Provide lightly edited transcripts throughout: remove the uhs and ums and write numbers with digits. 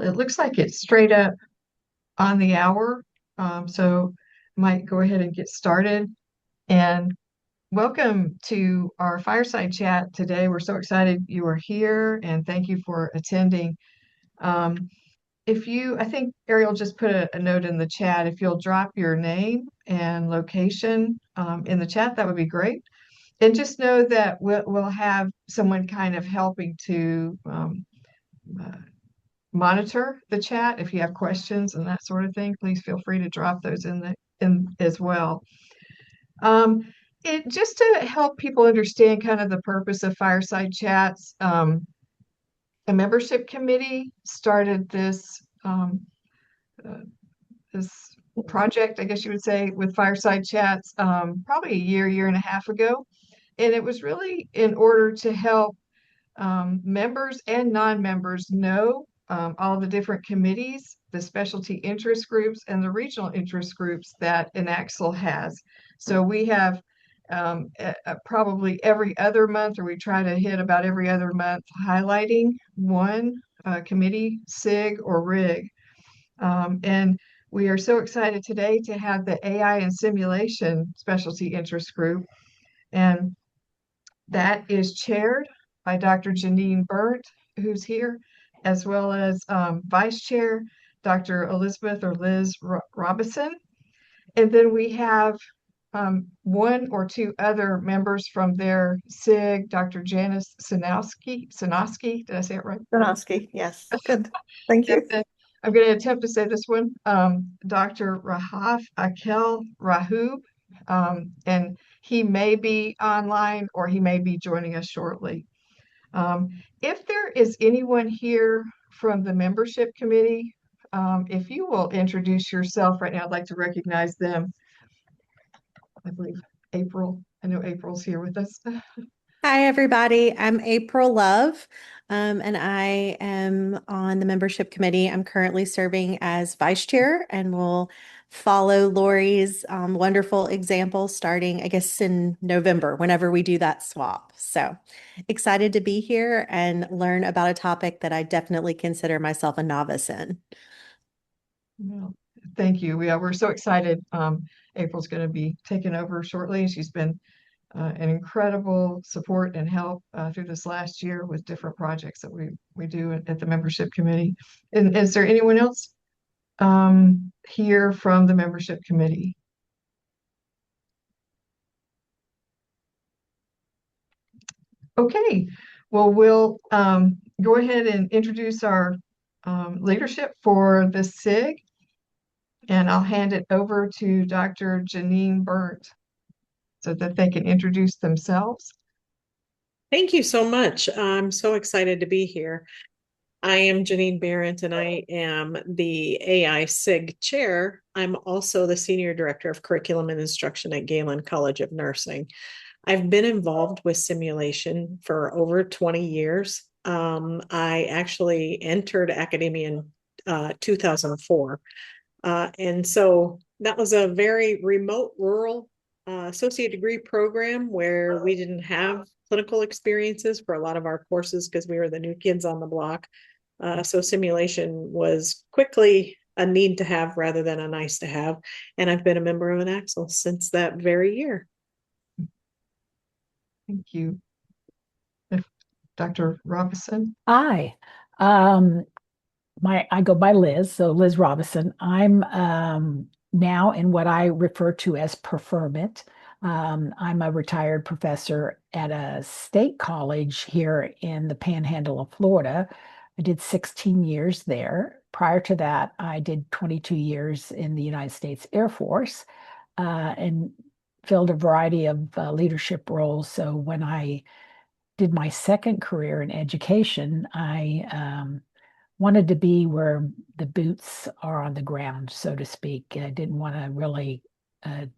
It looks like it's straight up on the hour. So might go ahead and get started. And welcome to our fireside chat today. We're so excited you are here and thank you for attending. Um, I think Ariel just put a note in the chat. If you'll drop your name and location in the chat, that would be great. And just know that we'll have someone kind of helping to uh, monitor the chat. If you have questions and that sort of thing, please feel free to drop those in as well. Um, it just to help people understand kind of the purpose of fireside chats. A membership committee started uh, this project, I guess you would say, with fireside chats probably a year and a half ago, and it was really in order to help members and non-members know all the different committees, the specialty interest groups, and the regional interest groups that INACSL has. So we have probably every other month, or we try to hit about every other month, highlighting one committee, SIG or RIG. And we are so excited today to have the AI and simulation specialty interest group. And that is chaired by Dr. Janeen Berndt, who's here, as well as Vice Chair Dr. Elizabeth or Liz Robison. And then we have one or two other members from their SIG, Dr. Janice Sinowski, did I say it right? Bernowski, yes. Good. Thank you. I'm going to attempt to say this one. Dr. Rahaf Akel Rahub, and he may be online or he may be joining us shortly. If there is anyone here from the membership committee, if you will introduce yourself right now, I'd like to recognize them. I believe April. I know April's here with us. Hi, everybody. I'm April Love, and I am on the membership committee. I'm currently serving as vice chair and will follow Lori's wonderful example starting, I guess, in November, whenever we do that swap. So excited to be here and learn about a topic that I definitely consider myself a novice in. Well, thank you. We're so excited. April's going to be taking over shortly. She's been an incredible support and help through this last year with different projects that we do at the membership committee. And is there anyone else here from the membership committee? Okay, well, we'll go ahead and introduce our leadership for the SIG, and I'll hand it over to Dr. Janeen Berndt so that they can introduce themselves. Thank you so much. I'm so excited to be here. I am Janeen Berndt, and I am the AI SIG chair. I'm also the Senior Director of Curriculum and Instruction at Galen College of Nursing. I've been involved with simulation for over 20 years. I actually entered academia in 2004. And so that was a very remote, rural associate degree program where we didn't have clinical experiences for a lot of our courses because we were the new kids on the block. So simulation was quickly a need to have rather than a nice to have. And I've been a member of INACSL since that very year. Thank you. Dr. Robison. Hi. I go by Liz, so Liz Robison. I'm now in what I refer to as preferment. I'm a retired professor at a state college here in the Panhandle of Florida. I did 16 years there. Prior to that, I did 22 years in the United States Air Force and filled a variety of leadership roles. So when I did my second career in education, I wanted to be where the boots are on the ground, so to speak. I didn't want to really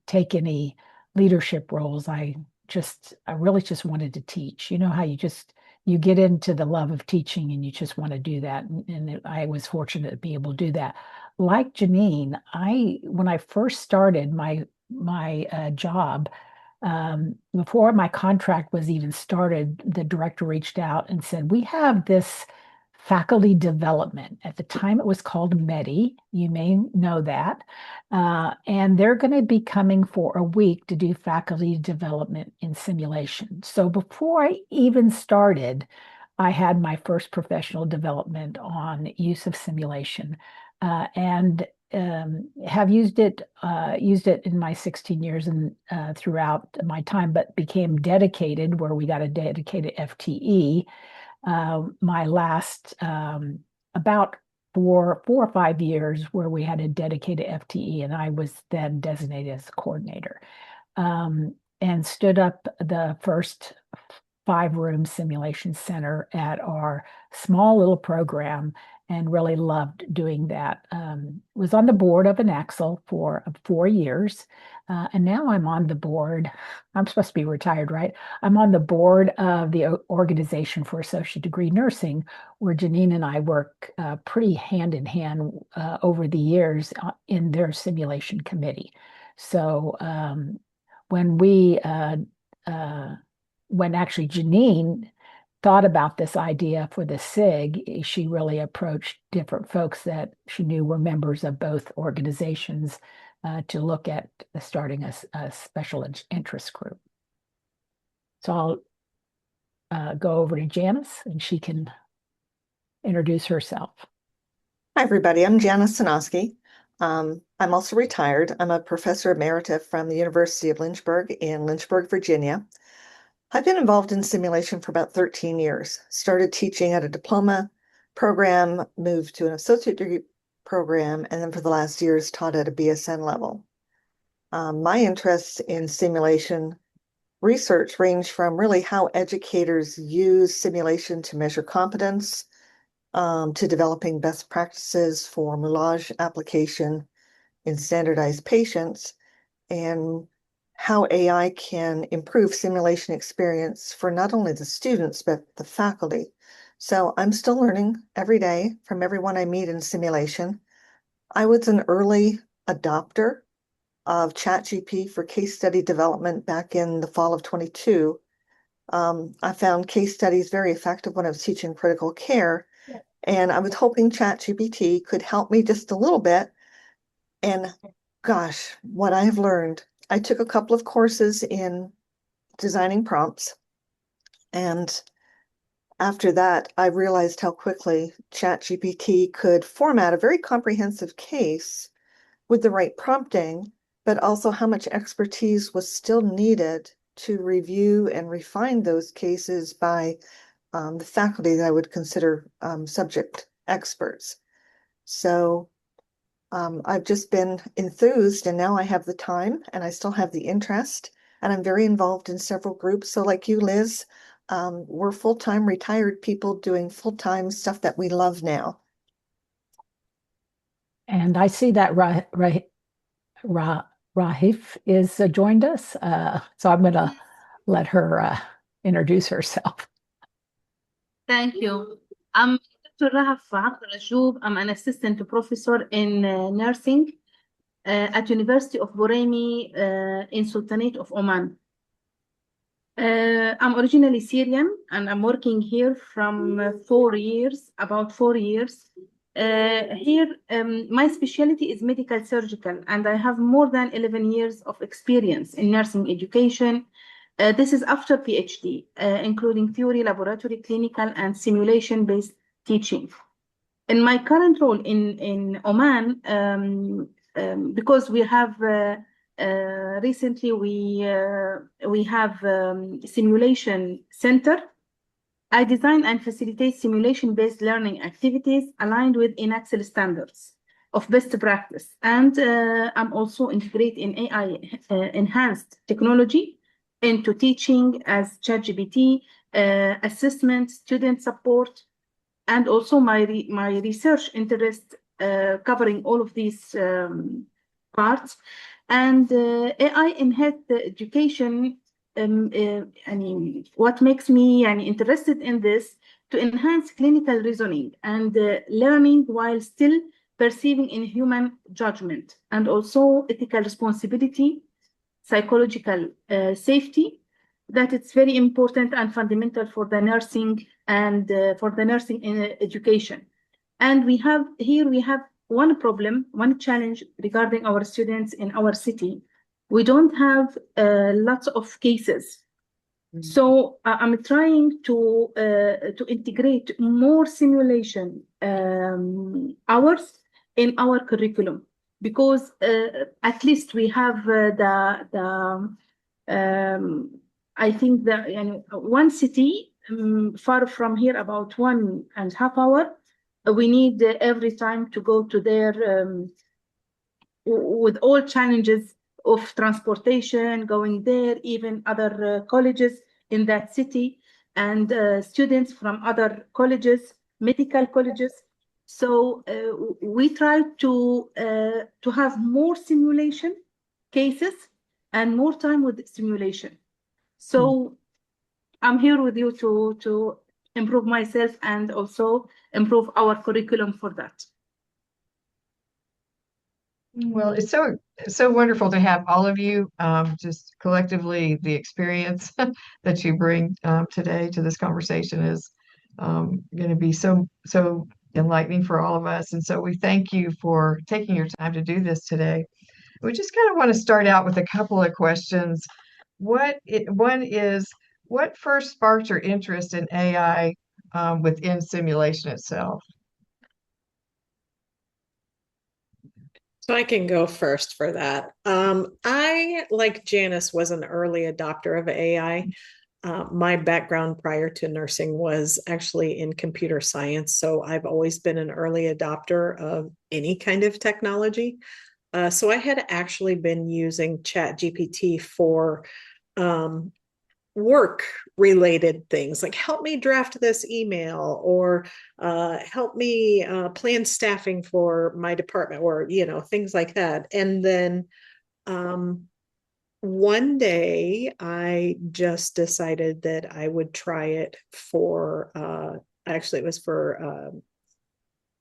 take any leadership roles. I really just wanted to teach. You know how you get into the love of teaching and you just want to do that. And I was fortunate to be able to do that. Like Janeen, when I first started my job, before my contract was even started, the director reached out and said, "We have this faculty development. At the time, it was called MEDI. You may know that. And they're going to be coming for a week to do faculty development in simulation. So before I even started, I had my first professional development on use of simulation, and have used it in my 16 years and throughout my time, but became dedicated where we got a dedicated FTE. My last about four or 5 years where we had a dedicated FTE, and I was then designated as the coordinator, and stood up the first 5-room simulation center at our small little program, and really loved doing that. Was on the board of INACSL for 4 years, and now I'm on the board. I'm supposed to be retired, right? I'm on the board of the Organization for Associate Degree Nursing, where Janeen and I work pretty hand in hand over the years in their simulation committee. So when actually Janeen thought about this idea for the SIG, she really approached different folks that she knew were members of both organizations to look at starting a special interest group. So I'll go over to Janice, and she can introduce herself. Hi, everybody. I'm Janice Sanoski. I'm also retired. I'm a professor emerita from the University of Lynchburg in Lynchburg, Virginia. I've been involved in simulation for about 13 years. Started teaching at a diploma program, moved to an associate degree program, and then for the last years taught at a BSN level. My interests in simulation research range from really how educators use simulation to measure competence, to developing best practices for moulage application in standardized patients, and how AI can improve simulation experience for not only the students, but the faculty. So I'm still learning every day from everyone I meet in simulation. I was an early adopter of ChatGPT for case study development back in the fall of 22. I found case studies very effective when I was teaching critical care, and I was hoping ChatGPT could help me just a little bit. And gosh, what I have learned. I took a couple of courses in designing prompts, and after that, I realized how quickly ChatGPT could format a very comprehensive case with the right prompting, but also how much expertise was still needed to review and refine those cases by the faculty that I would consider subject experts. So I've just been enthused, and now I have the time and I still have the interest, and I'm very involved in several groups. So like you, Liz, we're full-time retired people doing full-time stuff that we love now. And I see that Rahif is joined us. So I'm going to let her introduce herself. Thank you. I'm Dr. Rahaf Rajoub. I'm an assistant professor in nursing at University of Boremi in Sultanate of Oman. I'm originally Syrian, and I'm working here from 4 years, about 4 years. Here, my specialty is medical surgical, and I have more than 11 years of experience in nursing education. This is after PhD, including theory, laboratory, clinical, and simulation-based teaching. In my current role in Oman, because we have recently we have simulation center. I design and facilitate simulation-based learning activities aligned with INACSL standards of best practice, and I'm also integrating AI enhanced technology into teaching as ChatGPT, assessment, student support, and also my research interest covering all of these parts. And AI enhanced education. What makes me interested in this to enhance clinical reasoning and learning while still perceiving in human judgment, and also ethical responsibility, psychological safety, that it's very important and fundamental for the nursing and for the nursing education. And we have one problem, one challenge regarding our students in our city. We don't have lots of cases. So I'm trying to integrate more simulation hours in our curriculum, because at least we have I think that one city far from here, about 1.5 hours. We need every time to go to there with all challenges of transportation, going there, even other colleges in that city, and students from other colleges, medical colleges. So we try to have more simulation cases and more time with simulation. So I'm here with you to improve myself and also improve our curriculum for that. Well, it's so wonderful to have all of you, just collectively. The experience that you bring today to this conversation is going to be so enlightening for all of us. And so we thank you for taking your time to do this today. We just kind of want to start out with a couple of questions. One is, what first sparked your interest in AI within simulation itself? So I can go first for that. I, like Janice, was an early adopter of AI. My background prior to nursing was actually in computer science, so I've always been an early adopter of any kind of technology. So I had actually been using ChatGPT for work-related things, like help me draft this email, or help me plan staffing for my department, or things like that. And then one day I just decided that I would try it for actually it was for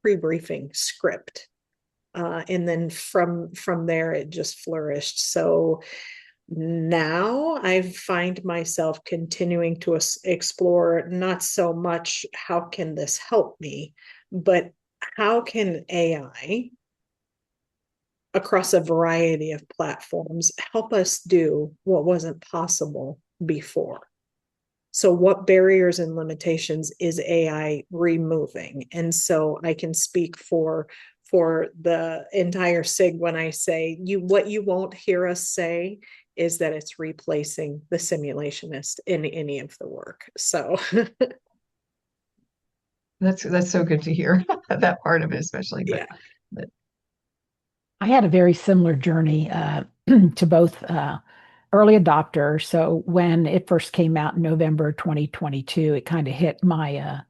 pre-briefing script, and then from there it just flourished. So now I find myself continuing to explore not so much how can this help me, but how can AI across a variety of platforms help us do what wasn't possible before. So what barriers and limitations is AI removing? And so I can speak for the entire SIG when I say what you won't hear us say is that it's replacing the simulationist in any of the work. So that's so good to hear that part of it, especially. But I had a very similar journey to both early adopter. So when it first came out in November 2022, it kind of hit my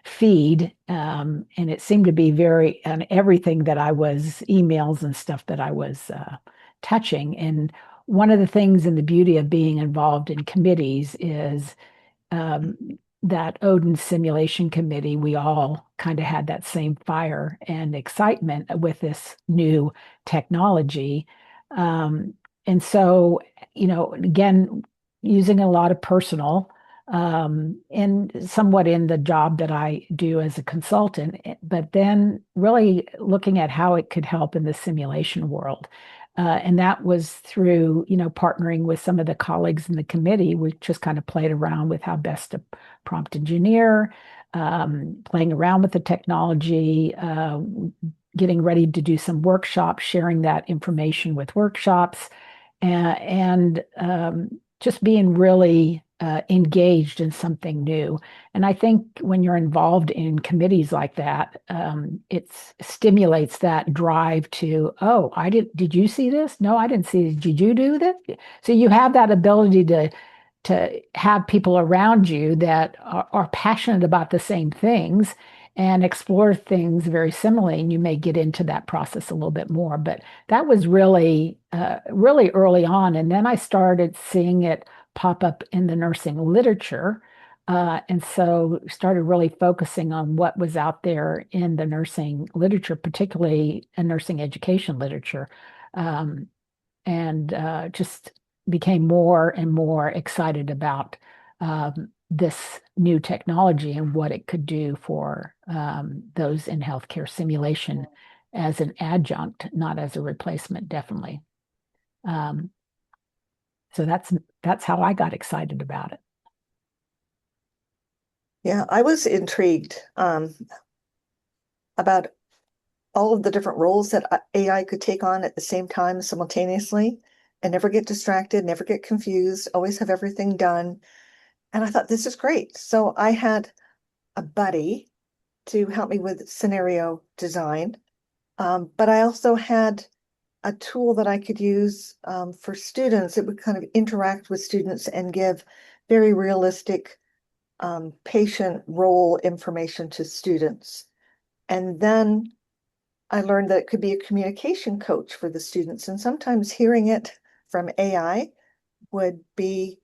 feed, and it seemed to be very on everything that I was emails and stuff that I was touching. And one of the things and the beauty of being involved in committees is that Odin Simulation Committee, we all kind of had that same fire and excitement with this new technology. And so, again, using a lot of personal and somewhat in the job that I do as a consultant, but then really looking at how it could help in the simulation world. And that was through, partnering with some of the colleagues in the committee. We just kind of played around with how best to prompt engineer, playing around with the technology, getting ready to do some workshops, sharing that information with workshops, and just being really engaged in something new. And I think when you're involved in committees like that, it stimulates that drive to, oh, did you see this? No, I didn't see it. Did you do that? So you have that ability to have people around you that are passionate about the same things and explore things very similarly, and you may get into that process a little bit more. But that was really, really early on. And then I started seeing it pop up in the nursing literature. And so started really focusing on what was out there in the nursing literature, particularly in nursing education literature. And just became more and more excited about this new technology and what it could do for those in healthcare simulation as an adjunct, not as a replacement, definitely. So that's how I got excited about it. Yeah, I was intrigued about all of the different roles that AI could take on at the same time simultaneously and never get distracted, never get confused, always have everything done. And I thought, this is great. So I had a buddy to help me with scenario design, but I also had a tool that I could use for students. It would kind of interact with students and give very realistic patient role information to students. And then I learned that it could be a communication coach for the students. And sometimes hearing it from AI would be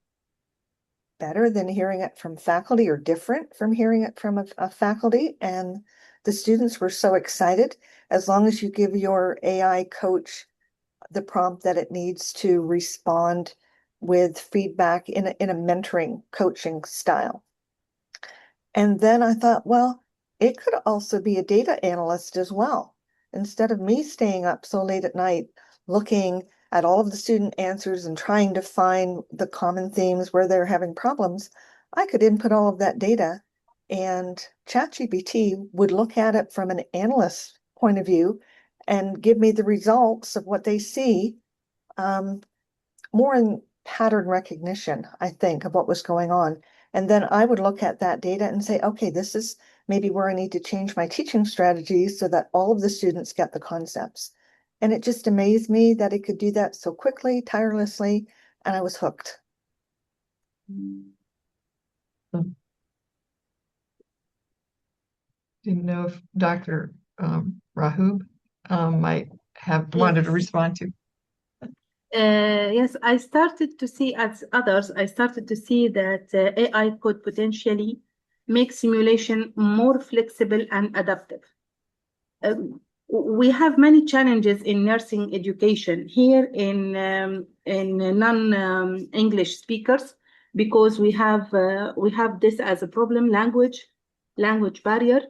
better than hearing it from faculty or different from hearing it from a faculty. And the students were so excited. As long as you give your AI coach the prompt that it needs to respond with feedback in a mentoring coaching style. And then I thought, well, it could also be a data analyst as well. Instead of me staying up so late at night looking at all of the student answers and trying to find the common themes where they're having problems, I could input all of that data and ChatGPT would look at it from an analyst point of view and give me the results of what they see, more in pattern recognition, I think, of what was going on. And then I would look at that data and say, okay, this is maybe where I need to change my teaching strategies so that all of the students get the concepts. And it just amazed me that it could do that so quickly, tirelessly, and I was hooked. Didn't know if Dr. Rahub might have wanted to respond to. Yes, I started to see, as others, I started to see that AI could potentially make simulation more flexible and adaptive. We have many challenges in nursing education here in non-English speakers, because we have this as a problem, language barrier.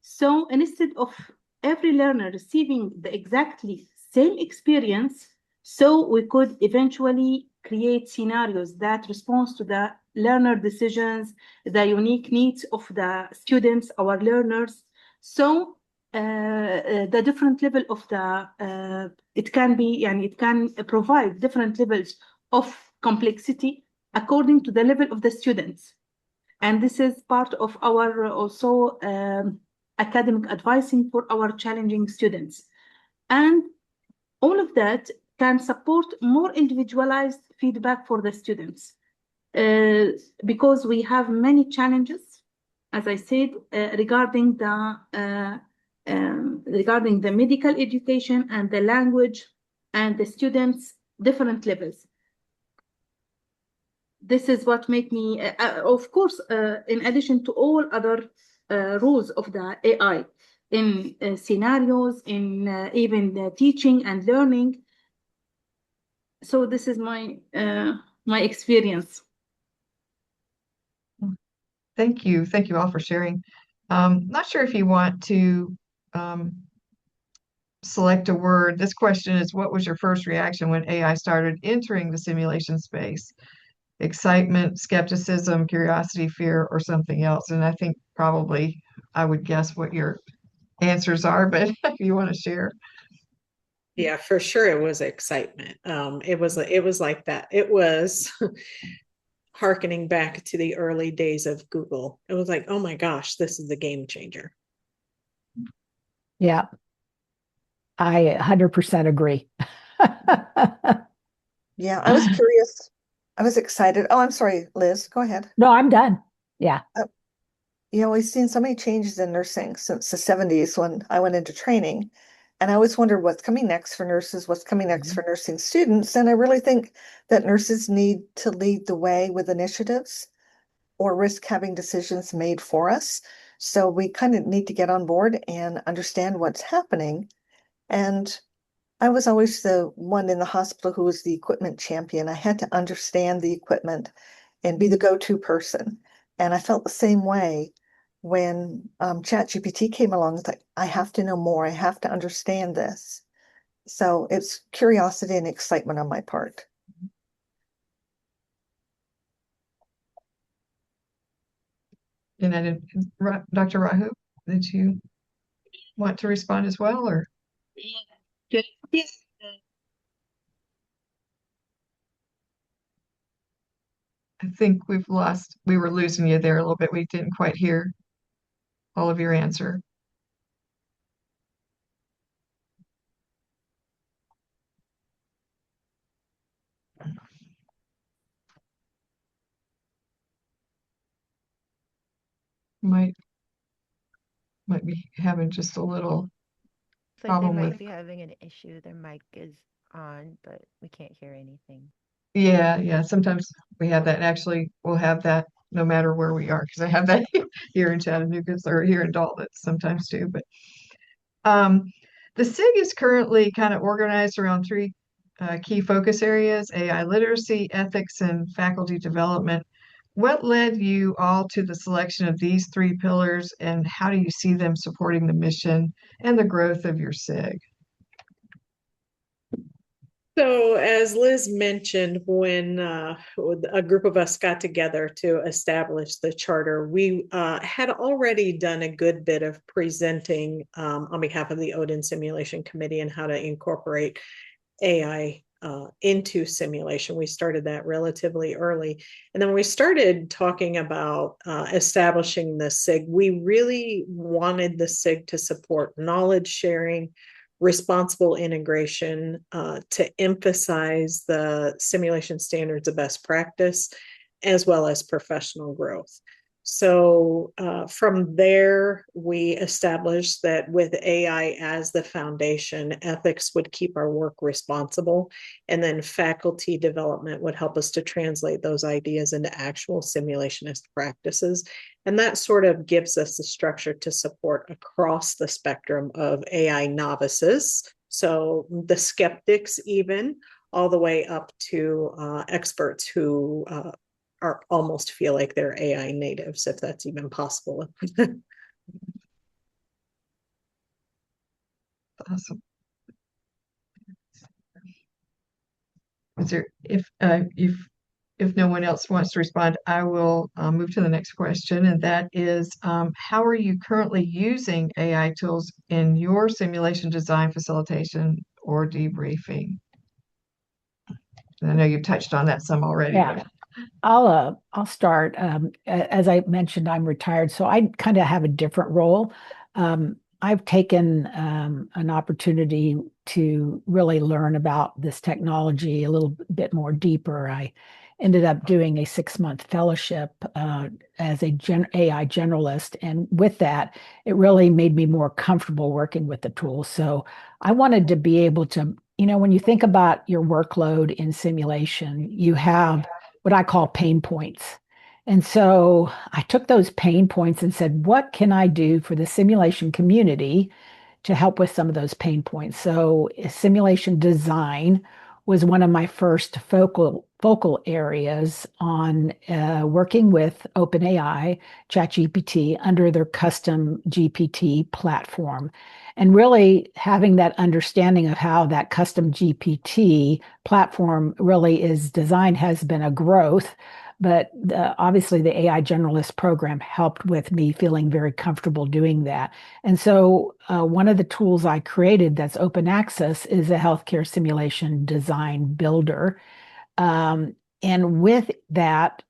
So instead of every learner receiving the exactly same experience, so we could eventually create scenarios that respond to the learner decisions, the unique needs of the students, our learners. So the different level of the it can provide different levels of complexity according to the level of the students. And this is part of our also academic advising for our challenging students. And all of that can support more individualized feedback for the students, because we have many challenges, as I said, regarding the medical education and the language and the students' different levels. This is what make me, of course, in addition to all other rules of the AI, in scenarios, in even the teaching and learning. So this is my my experience. Thank you. Thank you all for sharing. Not sure if you want to select a word. This question is, what was your first reaction when AI started entering the simulation space? Excitement, skepticism, curiosity, fear, or something else? And I think probably I would guess what your answers are, but if you want to share. Yeah, for sure it was excitement. It was like that. It was hearkening back to the early days of Google. It was like, oh my gosh, this is the game changer. Yeah, I 100% agree. Yeah, I was curious. I was excited. Oh, I'm sorry, Liz, go ahead. No, I'm done. Yeah. We've seen so many changes in nursing since the 70s when I went into training. And I always wondered what's coming next for nurses, what's coming next for nursing students. And I really think that nurses need to lead the way with initiatives or risk having decisions made for us. So we kind of need to get on board and understand what's happening. And I was always the one in the hospital who was the equipment champion. I had to understand the equipment and be the go-to person. And I felt the same way when ChatGPT came along. It's like, I have to know more. I have to understand this. So it's curiosity and excitement on my part. And I did, Dr. Rahu, did you want to respond as well, or? Yes. I think we were losing you there a little bit. We didn't quite hear all of your answer. Might be having just a little It's like they problem might with, be having an issue. Their mic is on, but we can't hear anything. yeah, sometimes we have that. And actually, we'll have that no matter where we are, because I have that here in Chattanooga or here in Dalton sometimes too. But the SIG is currently kind of organized around three key focus areas: AI literacy, ethics, and faculty development. What led you all to the selection of these three pillars, and how do you see them supporting the mission and the growth of your SIG? So, as Liz mentioned, when a group of us got together to establish the charter, we had already done a good bit of presenting on behalf of the Odin Simulation Committee and how to incorporate AI into simulation. We started that relatively early. And then we started talking about establishing the SIG. We really wanted the SIG to support knowledge sharing, responsible integration, to emphasize the simulation standards of best practice, as well as professional growth. So from there, we established that with AI as the foundation, ethics would keep our work responsible, and then faculty development would help us to translate those ideas into actual simulationist practices. And that sort of gives us the structure to support across the spectrum of AI novices. So the skeptics, even all the way up to experts who are almost feel like they're AI natives, if that's even possible. Awesome. Is there, if no one else wants to respond, I will move to the next question, and that is, how are you currently using AI tools in your simulation design facilitation or debriefing? And I know you've touched on that some already. Yeah. I'll start. As I mentioned, I'm retired, so I kind of have a different role. I've taken an opportunity to really learn about this technology a little bit more deeper. I ended up doing a 6-month fellowship as a AI generalist, and with that, it really made me more comfortable working with the tool. So I wanted to be able to, when you think about your workload in simulation, you have what I call pain points. And so I took those pain points and said, what can I do for the simulation community to help with some of those pain points? So simulation design was one of my first focal areas on working with OpenAI, ChatGPT under their custom GPT platform. And really having that understanding of how that custom GPT platform really is designed has been a growth. But obviously, the AI Generalist program helped with me feeling very comfortable doing that. And so, one of the tools I created that's open access is a healthcare simulation design builder. And with that,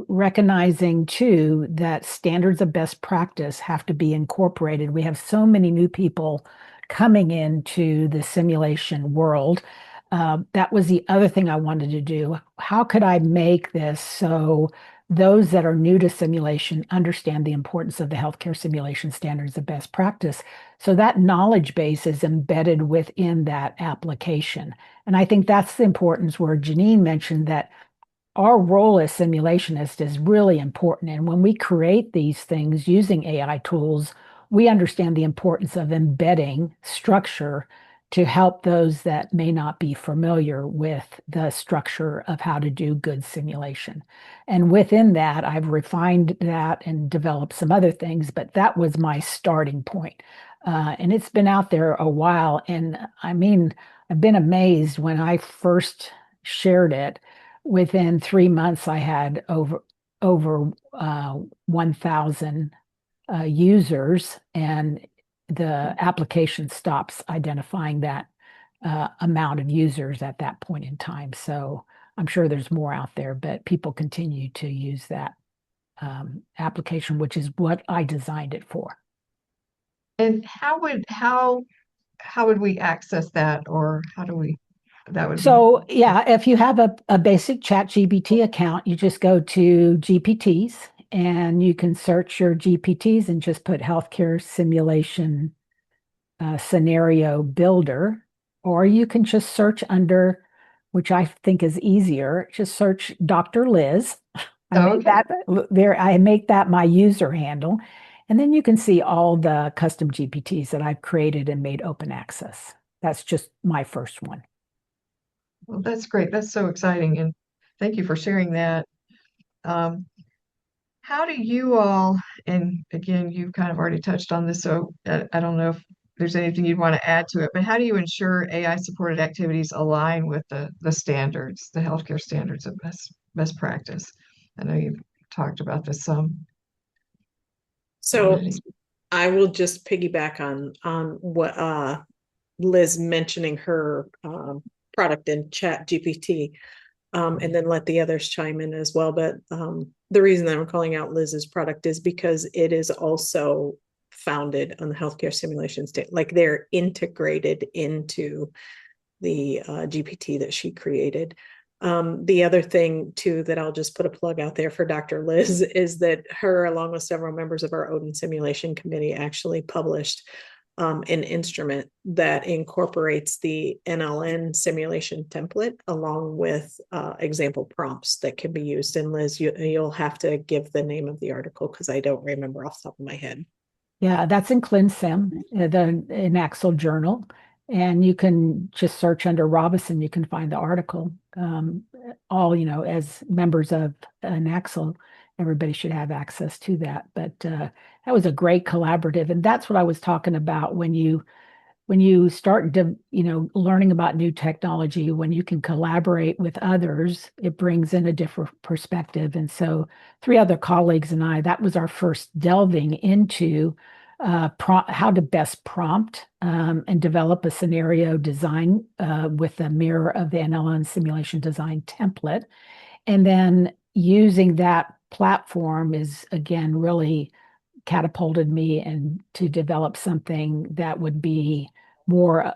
recognizing too that standards of best practice have to be incorporated. We have so many new people coming into the simulation world. That was the other thing I wanted to do. How could I make this so those that are new to simulation understand the importance of the healthcare simulation standards of best practice? So that knowledge base is embedded within that application. And I think that's the importance where Janeen mentioned that our role as simulationists is really important. And when we create these things using AI tools, we understand the importance of embedding structure to help those that may not be familiar with the structure of how to do good simulation. And within that, I've refined that and developed some other things, but that was my starting point. And it's been out there a while. And I mean, I've been amazed when I first shared it. Within 3 months, I had over 1,000 users, and the application stops identifying that amount of users at that point in time. So I'm sure there's more out there, but people continue to use that application, which is what I designed it for. And how would we access that, or how do we? That would be So yeah, if you have a basic ChatGPT account, you just go to GPTs and you can search your GPTs and just put healthcare simulation scenario builder, or you can just search under, which I think is easier, just search Dr. Liz. I make that my user handle. And then you can see all the custom GPTs that I've created and made open access. That's just my first one. Well, that's great. That's so exciting, and thank you for sharing that. How do you all, and again, you've kind of already touched on this, so I don't know if there's anything you'd want to add to it, but how do you ensure AI supported activities align with the standards, the healthcare standards of best practice? I know you've talked about this some So already. I will just piggyback on what Liz mentioning her product in Chat GPT, and then let the others chime in as well. But the reason that I'm calling out Liz's product is because it is also founded on the healthcare simulation state. Like, they're integrated into the GPT that she created. The other thing too that I'll just put a plug out there for Dr. Liz is that her, along with several members of our Odin Simulation Committee, actually published an instrument that incorporates the NLN simulation template along with example prompts that can be used. And Liz, you'll have to give the name of the article because I don't remember off the top of my head. Yeah, that's in ClinSim, the INACSL journal. And you can just search under Robison, you can find the article. All, as members of INACSL, everybody should have access to that. But that was a great collaborative. And that's what I was talking about when you start learning about new technology, when you can collaborate with others, it brings in a different perspective. And so 3 other colleagues and I, that was our first delving into how to best prompt and develop a scenario design with a mirror of the NLN simulation design template. And then using that platform is, again, really catapulted me and to develop something that would be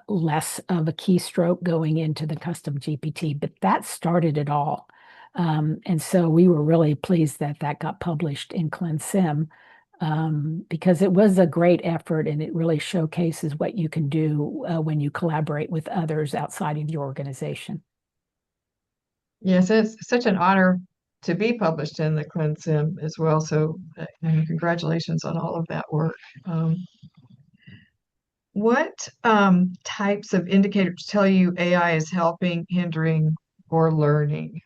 less of a keystroke going into the custom GPT. But that started it all. And so we were really pleased that got published in ClinSim, because it was a great effort and it really showcases what you can do when you collaborate with others outside of your organization. Yes, it's such an honor to be published in the ClinSim as well. So congratulations on all of that work. What types of indicators tell you AI is helping, hindering, or learning?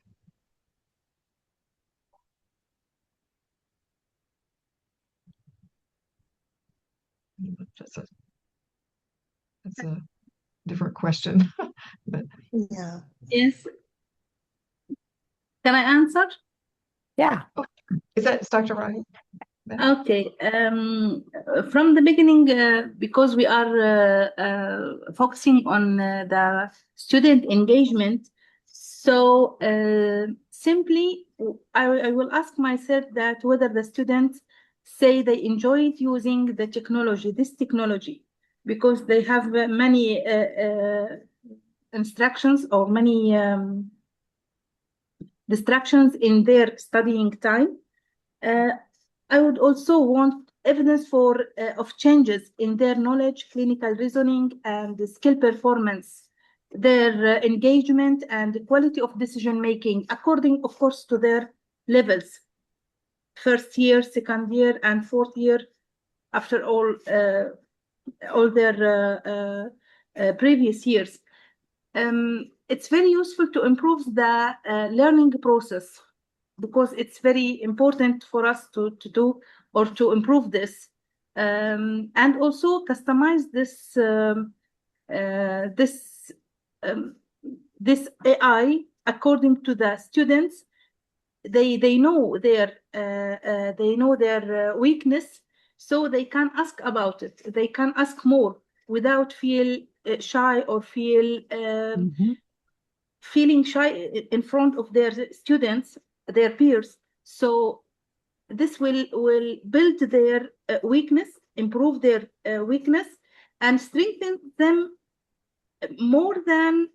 That's a different question. But Yeah. Yes. Can I answer? Yeah. is that Dr. Ryan? Okay. From the beginning, because we are focusing on the student engagement, so simply I will ask myself that whether the students say they enjoyed using the technology, this technology, because they have many instructions or many distractions in their studying time. I would also want evidence of changes in their knowledge, clinical reasoning, and skill performance, their engagement and quality of decision making, according, of course, to their levels, first year, second year, and fourth year. After all their previous years. It's very useful to improve the learning process because it's very important for us to do or to improve this. And also customize this this AI according to the students. They know their weakness, so they can ask about it. They can ask more without feel shy or feeling shy in front of their students, their peers. So this will build their weakness, improve their weakness, and strengthen them more than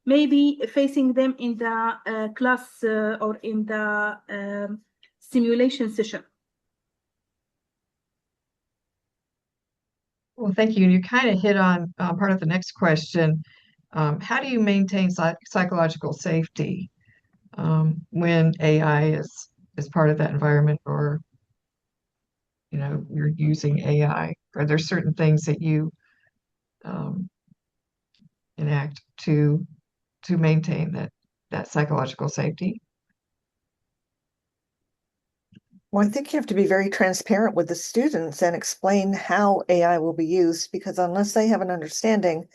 maybe facing them in the class or in the simulation session. Well, thank you. You kind of hit on part of the next question. How do you maintain psychological safety when AI is part of that environment, or you're using AI? Are there certain things that you enact to maintain that psychological safety? Well, I think you have to be very transparent with the students and explain how AI will be used, because unless they have an understanding,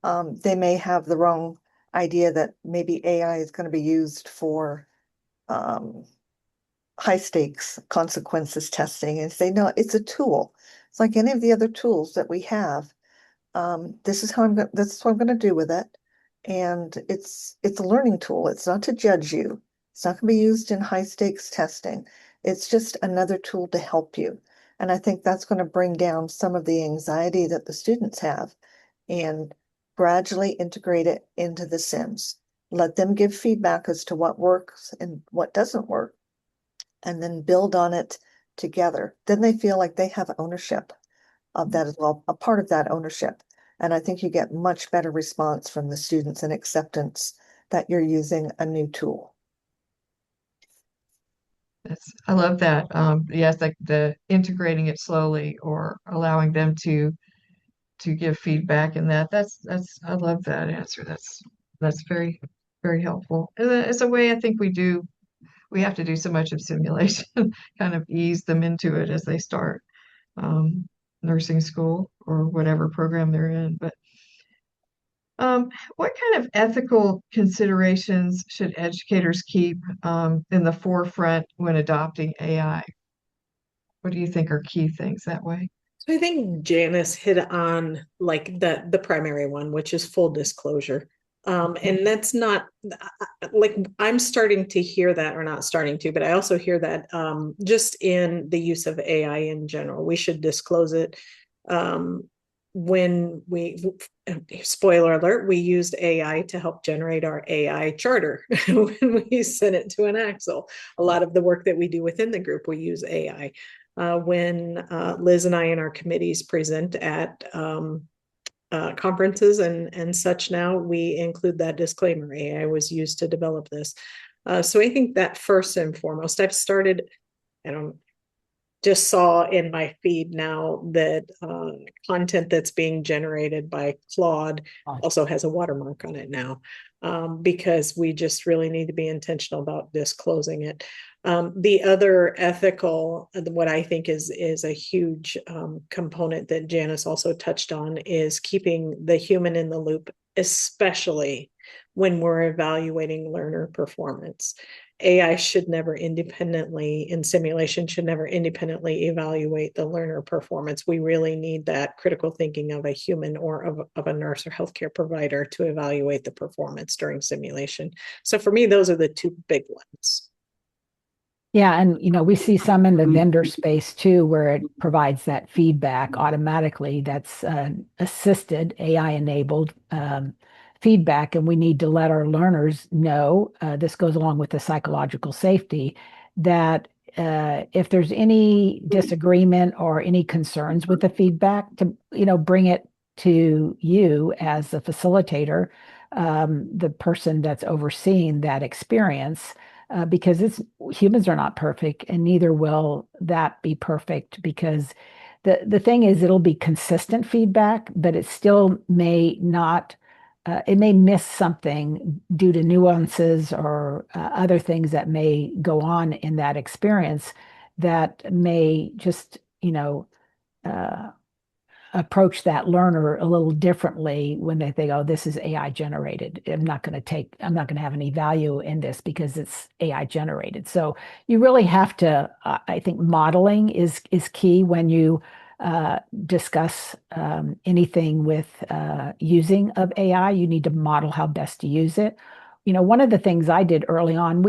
they may have the wrong idea that maybe AI is going to be used for high stakes consequences testing, and say, no, it's a tool. It's like any of the other tools that we have. This is what I'm going to do with it. And it's a learning tool. It's not to judge you. It's not going to be used in high stakes testing. It's just another tool to help you. And I think that's going to bring down some of the anxiety that the students have and gradually integrate it into the sims. Let them give feedback as to what works and what doesn't work, and then build on it together. Then they feel like they have ownership of that as well, a part of that ownership. And I think you get much better response from the students and acceptance that you're using a new tool. I love that. Yes, like the integrating it slowly or allowing them to give feedback, and that's I love that answer. That's very, very helpful. And it's a way I think we have to do so much of simulation, kind of ease them into it as they start nursing school or whatever program they're in. But what kind of ethical considerations should educators keep in the forefront when adopting AI? What do you think are key things that way? So I think Janice hit on like the primary one, which is full disclosure. And that's not like I'm starting to hear that, or not starting to, but I also hear that just in the use of AI in general, we should disclose it. When spoiler alert, we used AI to help generate our AI charter when we sent it to INACSL. A lot of the work that we do within the group, we use AI. When Liz and I and our committees present at conferences and such now, we include that disclaimer. AI was used to develop this. So I think that first and foremost, I've started, just saw in my feed now that content that's being generated by Claude also has a watermark on it now, because we just really need to be intentional about disclosing it. The other ethical, what I think is a huge component that Janice also touched on, is keeping the human in the loop, especially when we're evaluating learner performance. AI should never independently, in simulation, should never independently evaluate the learner performance. We really need that critical thinking of a human or of a nurse or healthcare provider to evaluate the performance during simulation. So for me, those are the two big ones. Yeah, and we see some in the vendor space too, where it provides that feedback automatically. That's assisted AI-enabled feedback, and we need to let our learners know, this goes along with the psychological safety, that if there's any disagreement or any concerns with the feedback, to bring it to you as a facilitator, the person that's overseeing that experience, because humans are not perfect, and neither will that be perfect, because the thing is, it'll be consistent feedback, but it still may not, it may miss something due to nuances or other things that may go on in that experience that may just, approach that learner a little differently when they think, oh, this is AI generated. I'm not going to have any value in this because it's AI generated. So you really have to, I think modeling is key when you discuss anything with using of AI. You need to model how best to use it. One of the things I did early on,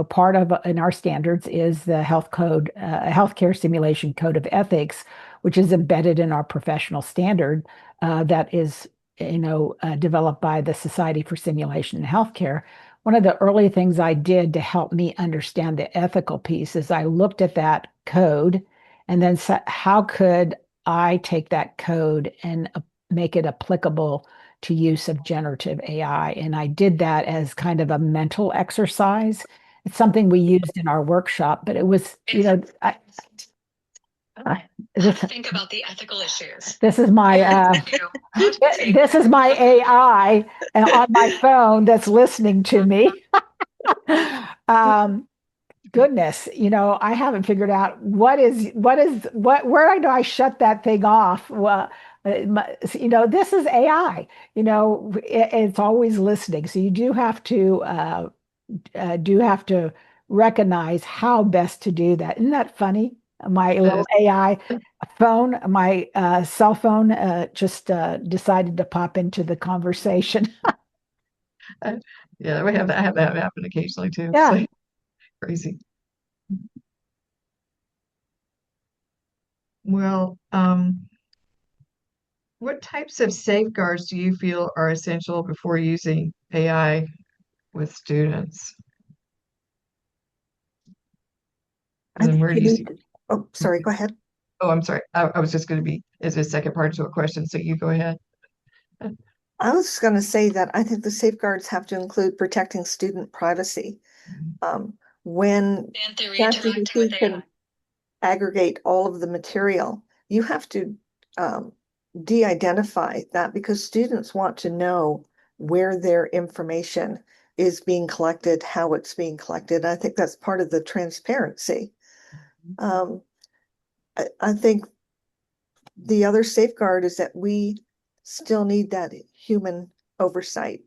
part of in our standards is the healthcare simulation code of ethics, which is embedded in our professional standard that is, developed by the Society for Simulation in Healthcare. One of the early things I did to help me understand the ethical piece is I looked at that code and then said, how could I take that code and make it applicable to use of generative AI? And I did that as kind of a mental exercise. It's something we used in our workshop, but it was, think about the ethical issues. This is my this is my AI on my phone that's listening to me. Goodness, I haven't figured out where do I shut that thing off? Well, this is AI. It's always listening, so you do have to recognize how best to do that. Isn't that funny? My little AI phone, my cell phone just decided to pop into the conversation. Yeah, I have that happen occasionally too. Yeah. It's like crazy. Well, what types of safeguards do you feel are essential before using AI with students? And then where do you see? Oh, sorry, go ahead. Oh, I'm sorry. I was just going to be as a second part to a question, so you go ahead. I was just going to say that I think the safeguards have to include protecting student privacy. When ChatGPT can aggregate all of the material, you have to de-identify that because students want to know where their information is being collected, how it's being collected. I think that's part of the transparency. I think the other safeguard is that we still need that human oversight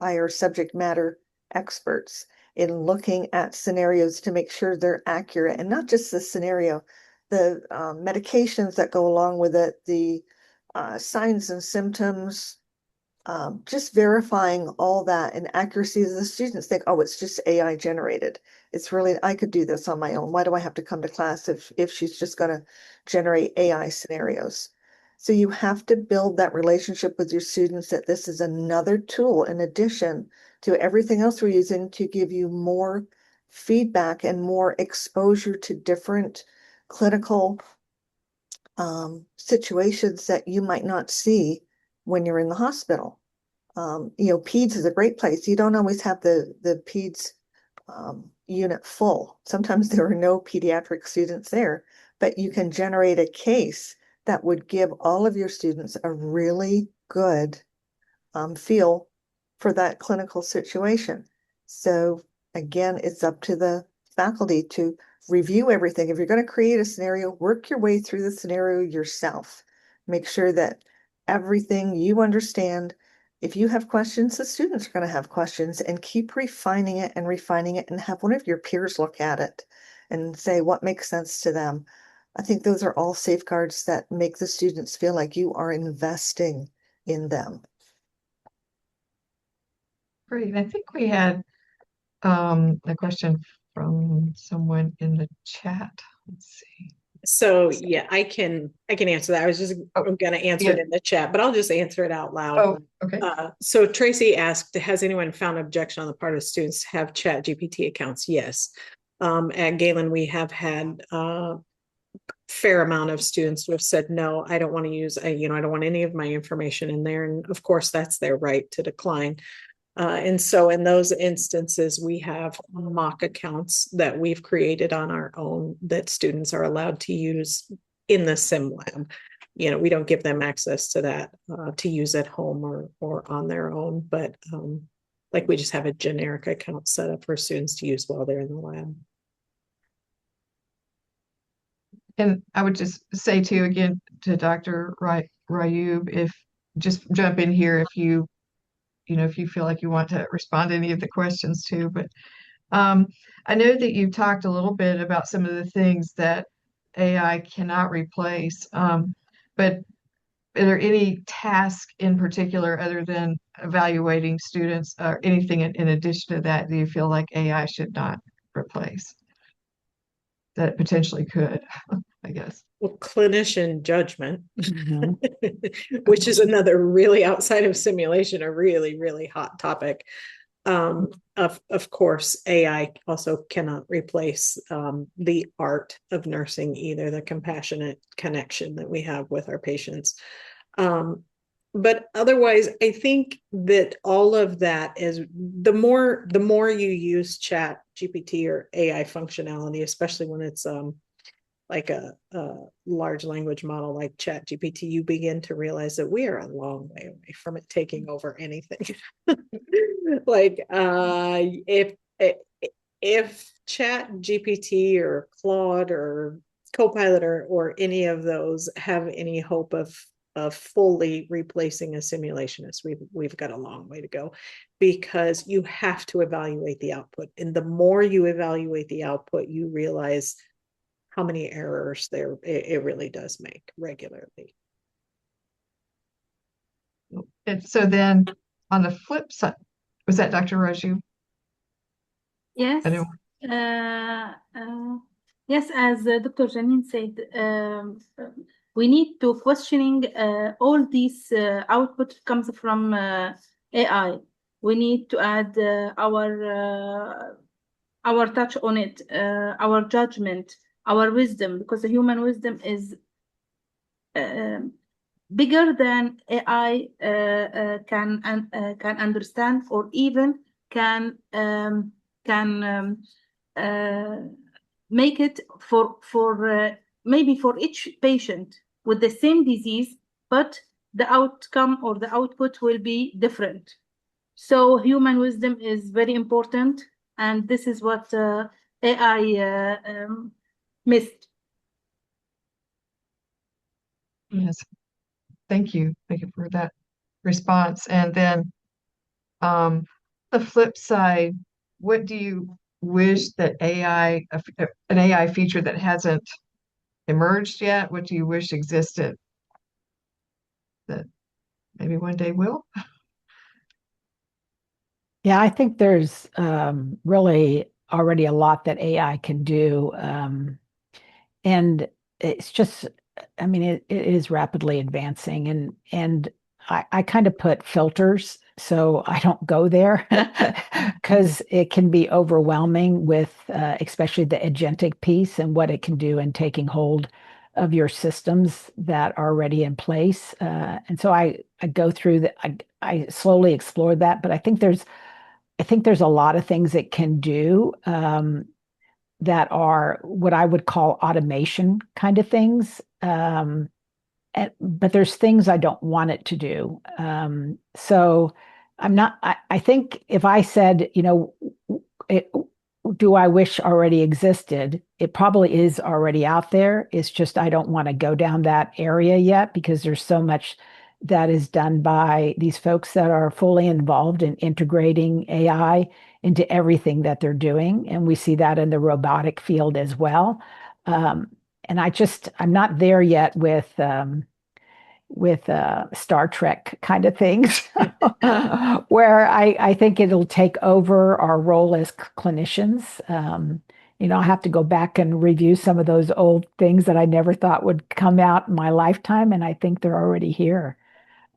by our subject matter experts in looking at scenarios to make sure they're accurate, and not just the scenario, the medications that go along with it, the signs and symptoms, just verifying all that and accuracy. The students think, oh, it's just AI generated. It's really, I could do this on my own. Why do I have to come to class if she's just going to generate AI scenarios? So you have to build that relationship with your students that this is another tool in addition to everything else we're using to give you more feedback and more exposure to different clinical situations that you might not see when you're in the hospital. PEDS is a great place. You don't always have the PEDS unit full. Sometimes there are no pediatric students there, but you can generate a case that would give all of your students a really good feel for that clinical situation. So again, it's up to the faculty to review everything. If you're going to create a scenario, work your way through the scenario yourself. Make sure that everything you understand. If you have questions, the students are going to have questions, and keep refining it and have one of your peers look at it and say what makes sense to them. I think those are all safeguards that make the students feel like you are investing in them. Great. I think we had a question from someone in the chat. Let's see. So yeah, I can answer that. I was just going to answer it in the chat, but I'll just answer it out loud. Oh, okay. So Tracy asked, has anyone found objection on the part of students to have ChatGPT accounts? Yes. At Galen, we have had a fair amount of students who have said, no, I don't want to use, I don't want any of my information in there. And of course, that's their right to decline. And so in those instances, we have mock accounts that we've created on our own that students are allowed to use in the sim lab. We don't give them access to that to use at home or on their own, but like we just have a generic account set up for students to use while they're in the lab. And I would just say too, again, to Dr. Rayub, if just jump in here if you feel like you want to respond to any of the questions too. But I know that you talked a little bit about some of the things that AI cannot replace, but are there any tasks in particular other than evaluating students or anything in addition to that do you feel like AI should not replace that potentially could, I guess? Well, clinician judgment, Mhm. which is another really outside of simulation, a really, really hot topic. Of course, AI also cannot replace the art of nursing either, the compassionate connection that we have with our patients. But otherwise, I think that all of that is the more you use Chat GPT or AI functionality, especially when it's like a large language model like Chat GPT, you begin to realize that we are a long way away from it taking over anything. Like if Chat GPT or Claude or Copilot or any of those have any hope of fully replacing a simulationist, we've got a long way to go, because you have to evaluate the output, and the more you evaluate the output, you realize how many errors it really does make regularly. And so then on the flip side, was that Dr. Raju? Yes. I know. Yes, as Dr. Janeen said, we need to questioning all these output comes from AI. We need to add our touch on it, our judgment, our wisdom, because the human wisdom is bigger than AI can understand, or even can make it for maybe for each patient with the same disease, but the outcome or the output will be different. So human wisdom is very important, and this is what AI missed. Yes. Thank you. Thank you for that response. And then the flip side, what do you wish that an AI feature that hasn't emerged yet, what do you wish existed that maybe one day will? Yeah, I think there's really already a lot that AI can do. And it's just, I mean, it is rapidly advancing, and I kind of put filters so I don't go there because it can be overwhelming with especially the agentic piece and what it can do in taking hold of your systems that are already in place. And so I go through that. I slowly explore that, but I think there's a lot of things it can do. That are what I would call automation kind of things. But there's things I don't want it to do. So I think if I said, it, do I wish already existed? It probably is already out there. It's just I don't want to go down that area yet because there's so much that is done by these folks that are fully involved in integrating AI into everything that they're doing. And we see that in the robotic field as well. And I'm not there yet with Star Trek kind of things, where I think it'll take over our role as clinicians. I have to go back and review some of those old things that I never thought would come out in my lifetime, and I think they're already here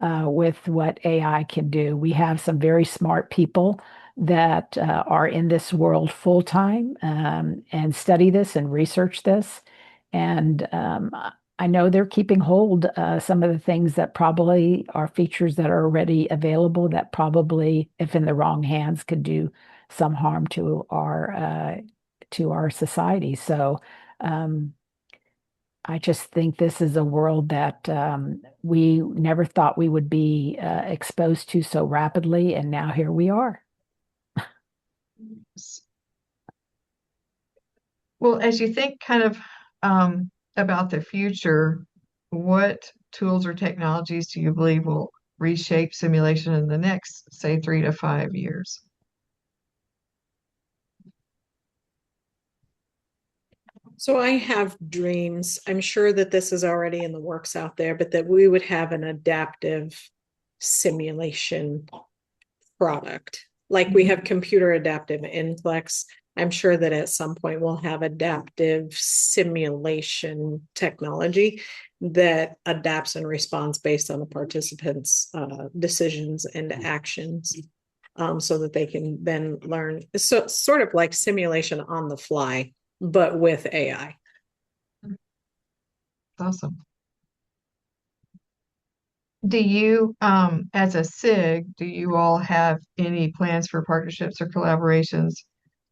with what AI can do. We have some very smart people that are in this world full time and study this and research this. And I know they're keeping hold some of the things that probably are features that are already available that probably, if in the wrong hands, could do some harm to our society. So I just think this is a world that we never thought we would be exposed to so rapidly, and now here we are. Well, as you think kind of about the future, what tools or technologies do you believe will reshape simulation in the next, say, 3 to 5 years? So I have dreams. I'm sure that this is already in the works out there, but that we would have an adaptive simulation product. Like we have computer adaptive NCLEX. I'm sure that at some point we'll have adaptive simulation technology that adapts and responds based on the participants' decisions and actions, so that they can then learn. So sort of like simulation on the fly, but with AI. Awesome. Do you, as a SIG, do you all have any plans for partnerships or collaborations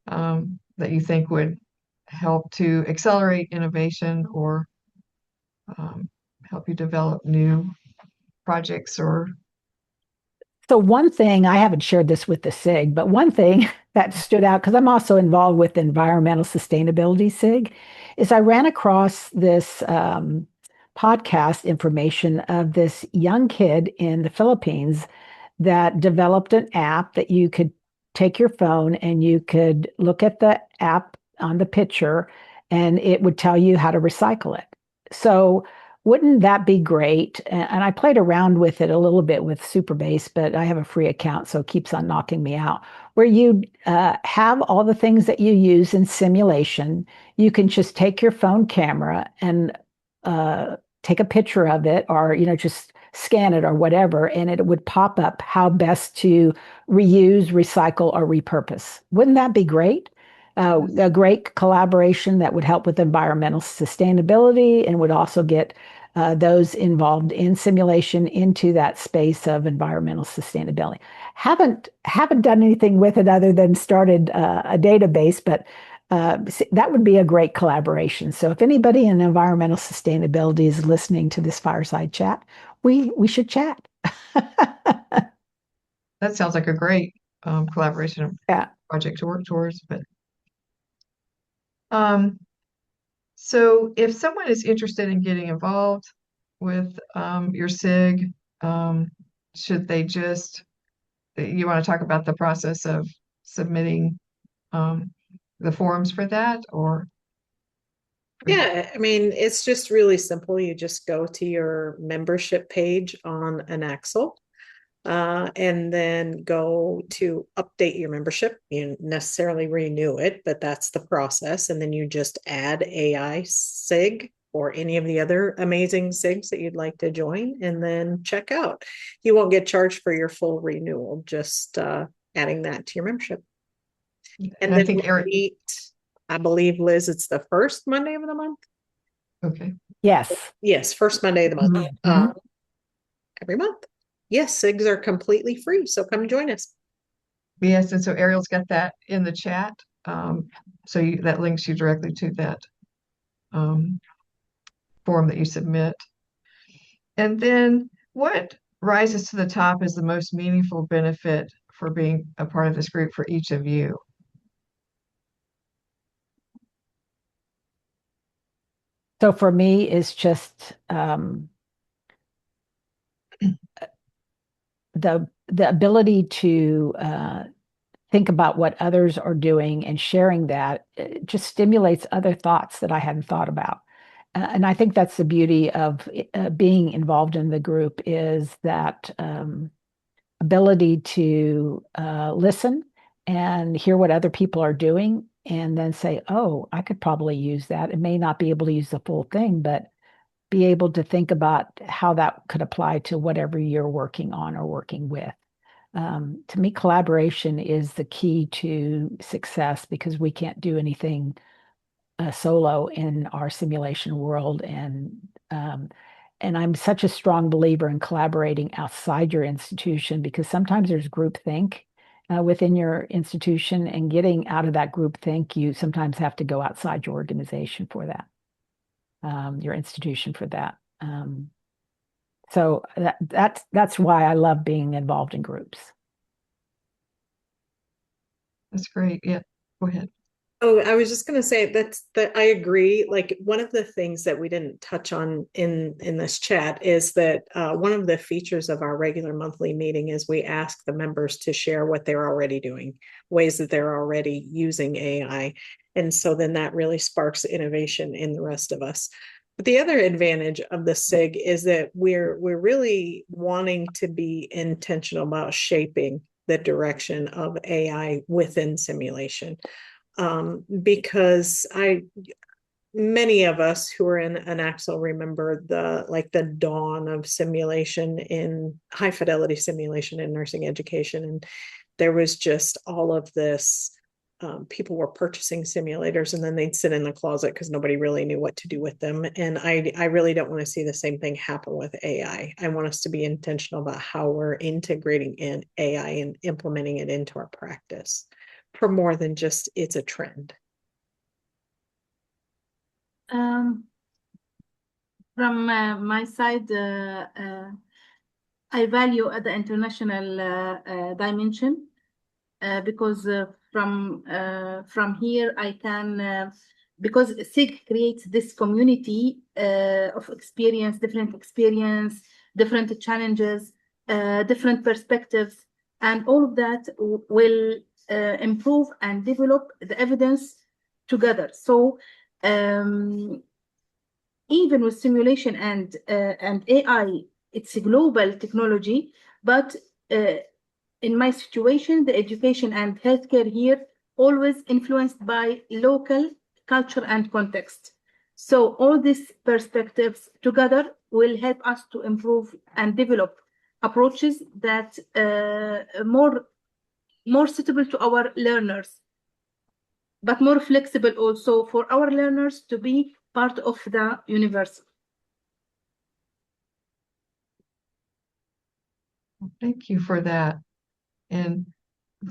that you think would help to accelerate innovation or help you develop new projects or So one thing, I haven't shared this with the SIG, but one thing that stood out, because I'm also involved with environmental sustainability SIG, is I ran across this podcast information of this young kid in the Philippines that developed an app that you could take your phone and you could look at the app on the picture and it would tell you how to recycle it. So wouldn't that be great? And I played around with it a little bit with Superbase, but I have a free account, so it keeps on knocking me out. Where you have all the things that you use in simulation, you can just take your phone camera and take a picture of it, or just scan it or whatever, and it would pop up how best to reuse, recycle, or repurpose. Wouldn't that be great? A great collaboration that would help with environmental sustainability and would also get those involved in simulation into that space of environmental sustainability. Haven't done anything with it other than started a database, but that would be a great collaboration. So if anybody in environmental sustainability is listening to this fireside chat, we should chat. that sounds like a great collaboration Yeah. project to work towards. But so if someone is interested in getting involved with your SIG, should they just, you want to talk about the process of submitting the forms for that, or? Yeah, I mean, it's just really simple. You just go to your membership page on INACSL, and then go to update your membership. You necessarily renew it, but that's the process. And then you just add AI SIG or any of the other amazing SIGs that you'd like to join, and then check out. You won't get charged for your full renewal, just adding that to your membership. And I then think we'll Eric, meet, I believe, Liz, it's the first Monday of the month. okay. Yes. Yes, first Monday of the month. Mhm. Every month. Yes, SIGs are completely free, so come join us. Yes, and so Ariel's got that in the chat. So that links you directly to that form that you submit. And then what rises to the top as the most meaningful benefit for being a part of this group for each of you? So for me, it's just the ability to think about what others are doing and sharing that just stimulates other thoughts that I hadn't thought about. And I think that's the beauty of being involved in the group, is that ability to listen and hear what other people are doing and then say, oh, I could probably use that. It may not be able to use the full thing, but be able to think about how that could apply to whatever you're working on or working with. To me, collaboration is the key to success, because we can't do anything solo in our simulation world. And I'm such a strong believer in collaborating outside your institution, because sometimes there's groupthink within your institution, and getting out of that groupthink, you sometimes have to go outside your organization for that. your institution for that. So that's why I love being involved in groups. That's great. Yeah, go ahead. Oh, I was just going to say that I agree. Like one of the things that we didn't touch on in this chat is that one of the features of our regular monthly meeting is we ask the members to share what they're already doing, ways that they're already using AI. And so then that really sparks innovation in the rest of us. But the other advantage of the SIG is that we're really wanting to be intentional about shaping the direction of AI within simulation. Because many of us who are in INACSL remember the dawn of simulation in high fidelity simulation in nursing education. And there was just all of this, people were purchasing simulators and then they'd sit in the closet because nobody really knew what to do with them. And I really don't want to see the same thing happen with AI. I want us to be intentional about how we're integrating in AI and implementing it into our practice for more than just it's a trend. From my side, I value the international dimension because from here I can because SIG creates this community of experience, different challenges, different perspectives, and all of that will improve and develop the evidence together. So even with simulation and AI, it's a global technology, but in my situation, the education and healthcare here always influenced by local culture and context. So all these perspectives together will help us to improve and develop approaches that more suitable to our learners, but more flexible also for our learners to be part of the universe. Thank you for that. And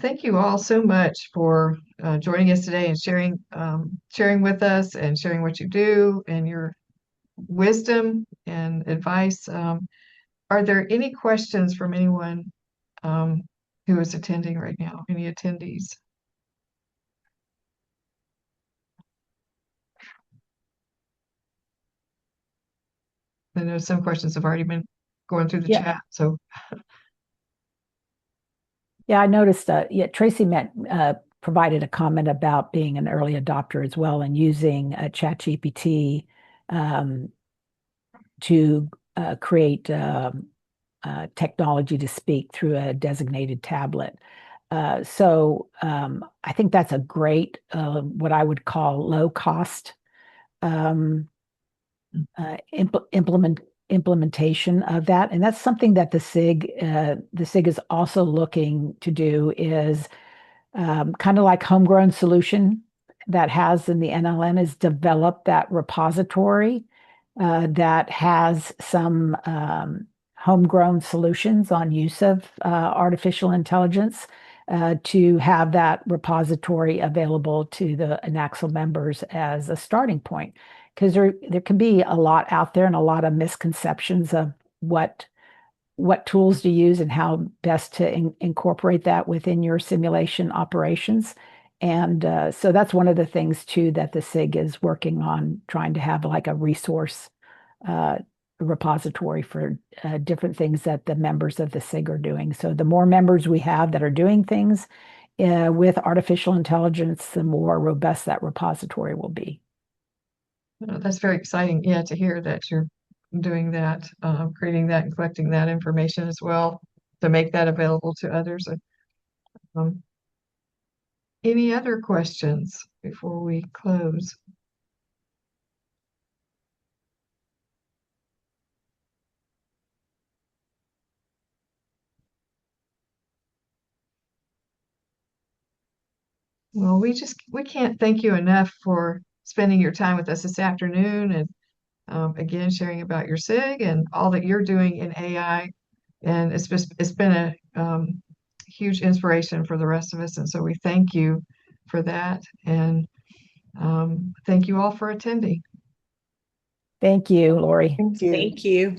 thank you all so much for joining us today and sharing with us and sharing what you do and your wisdom and advice. Are there any questions from anyone who is attending right now? Any attendees? I know some questions have already been going through the chat, so. Yeah, I noticed Tracy provided a comment about being an early adopter as well and using ChatGPT to create technology to speak through a designated tablet. So I think that's a great, what I would call low cost implementation of that. And that's something that the SIG is also looking to do is kind of like homegrown solution that has in the NLM is develop that repository that has some homegrown solutions on use of artificial intelligence to have that repository available to the INACSL members as a starting point. Because there can be a lot out there and a lot of misconceptions of what tools to use and how best to incorporate that within your simulation operations. And so that's one of the things too that the SIG is working on, trying to have like a resource repository for different things that the members of the SIG are doing. So the more members we have that are doing things with artificial intelligence, the more robust that repository will be. That's very exciting, yeah, to hear that you're doing that, creating that and collecting that information as well to make that available to others. Any other questions before we close? Well, we can't thank you enough for spending your time with us this afternoon and again sharing about your SIG and all that you're doing in AI. And it's been a huge inspiration for the rest of us. And so we thank you for that. And thank you all for attending. Thank you, Lori. Thank you. Thank you.